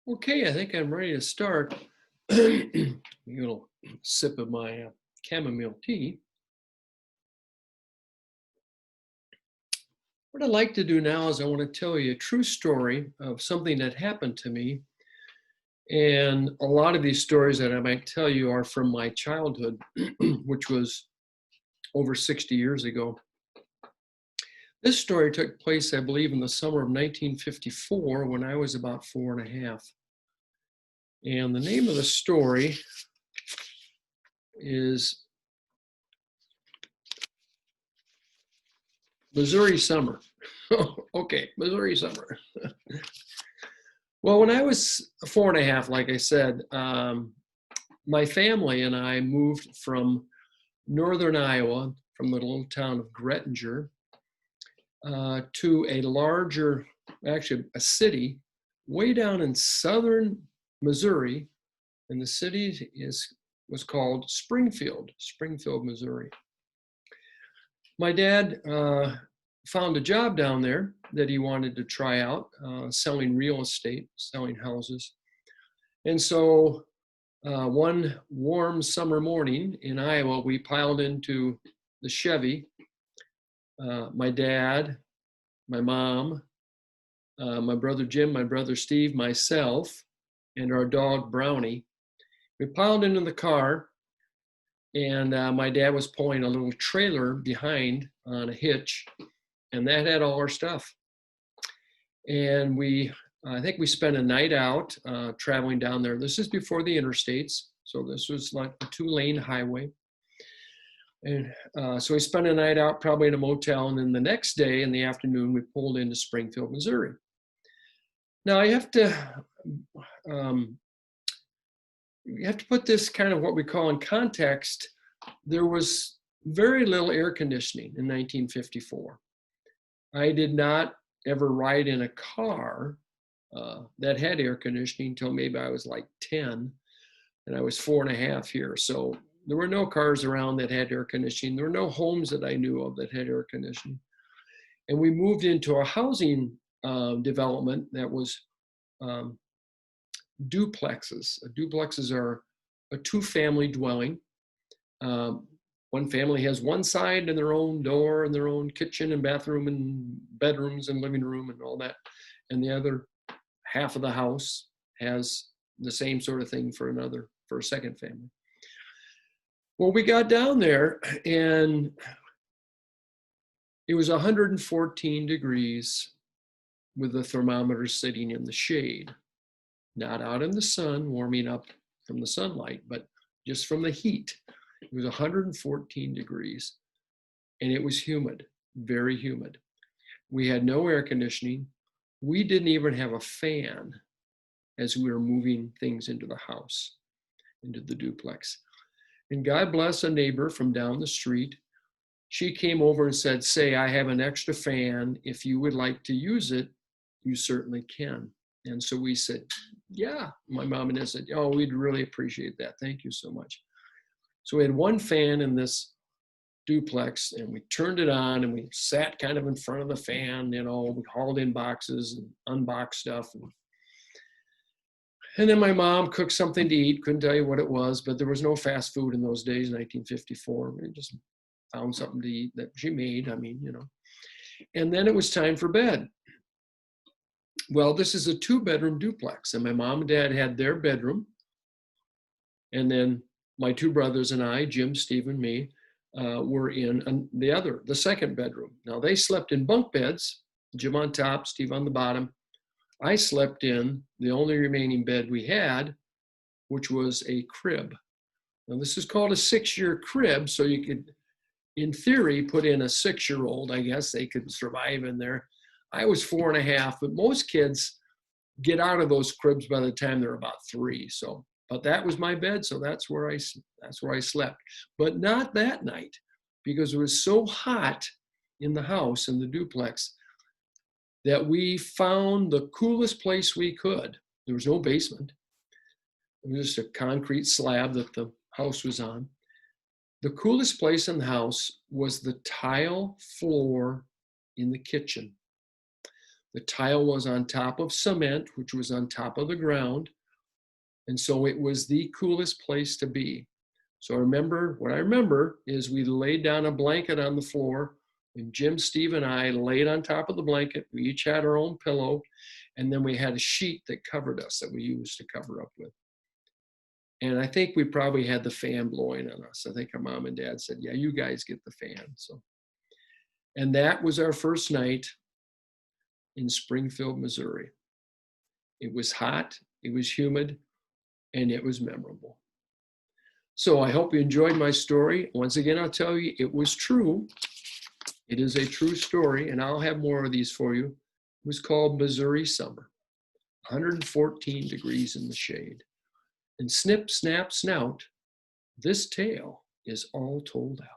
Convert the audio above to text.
Okay, I think I'm ready to start. A little sip of my chamomile tea. What I'd like to do now is I want to tell you a true story of something that happened to me. And a lot of these stories that I might tell you are from my childhood, which was over 60 years ago. This story took place, I believe, in the summer of 1954 when I was about 4 and a half. And the name of the story is Missouri Summer. Okay, Missouri Summer. Well, when I was 4 and a half, like I said, my family and I moved from northern Iowa, from the little town of Grettinger, to a larger, actually a city, way down in southern Missouri, and the city was called Springfield, Missouri. My dad found a job down there that he wanted to try out, selling real estate, selling houses. And so one warm summer morning in Iowa, we piled into the Chevy. My dad, my mom, my brother Jim, my brother Steve, myself, and our dog Brownie. We piled into the car, and my dad was pulling a little trailer behind on a hitch, and that had all our stuff. And I think we spent a night out traveling down there. This is before the interstates, so this was like a 2-lane highway. And so we spent a night out probably in a motel, and then the next day in the afternoon, we pulled into Springfield, Missouri. Now you have to put this kind of what we call in context. There was very little air conditioning in 1954. I did not ever ride in a car that had air conditioning until maybe I was like 10, and I was 4 and a half here. So there were no cars around that had air conditioning. There were no homes that I knew of that had air conditioning. And we moved into a housing development that was duplexes. Duplexes are a 2-family dwelling. One family has one side and their own door and their own kitchen and bathroom and bedrooms and living room and all that. And the other half of the house has the same sort of thing for a second family. Well, we got down there and it was 114 degrees with the thermometer sitting in the shade, not out in the sun warming up from the sunlight, but just from the heat. It was 114 degrees and it was humid, very humid. We had no air conditioning. We didn't even have a fan as we were moving things into the house, into the duplex. And God bless a neighbor from down the street. She came over and said, "Say, I have an extra fan. If you would like to use it, you certainly can." And so we said, "Yeah." My mom and I said, "Oh, we'd really appreciate that. Thank you so much." So we had one fan in this duplex, and we turned it on, and we sat kind of in front of the fan. We hauled in boxes and unboxed stuff. And then my mom cooked something to eat. Couldn't tell you what it was, but there was no fast food in those days, 1954. We just found something to eat that she made. And then it was time for bed. Well, this is a 2-bedroom duplex, and my mom and dad had their bedroom. And then my 2 brothers and I, Jim, Steve, and me, were in the second bedroom. Now, they slept in bunk beds, Jim on top, Steve on the bottom. I slept in the only remaining bed we had, which was a crib. Now, this is called a 6-year crib, so you could, in theory, put in a 6-year-old. I guess they could survive in there. I was 4 and a half, but most kids get out of those cribs by the time they're about 3. So, but that was my bed, so that's where I slept. But not that night, because it was so hot in the house, in the duplex, that we found the coolest place we could. There was no basement. It was just a concrete slab that the house was on. The coolest place in the house was the tile floor in the kitchen. The tile was on top of cement, which was on top of the ground. And so it was the coolest place to be. So what I remember is we laid down a blanket on the floor, and Jim, Steve, and I laid on top of the blanket. We each had our own pillow, and then we had a sheet that covered us that we used to cover up with. And I think we probably had the fan blowing on us. I think our mom and dad said, yeah, you guys get the fan. So, and that was our first night in Springfield, Missouri. It was hot, it was humid, and it was memorable. So I hope you enjoyed my story. Once again, I'll tell you, it was true. It is a true story, and I'll have more of these for you. It was called Missouri Summer, 114 degrees in the shade. And snip, snap, snout, this tale is all told out.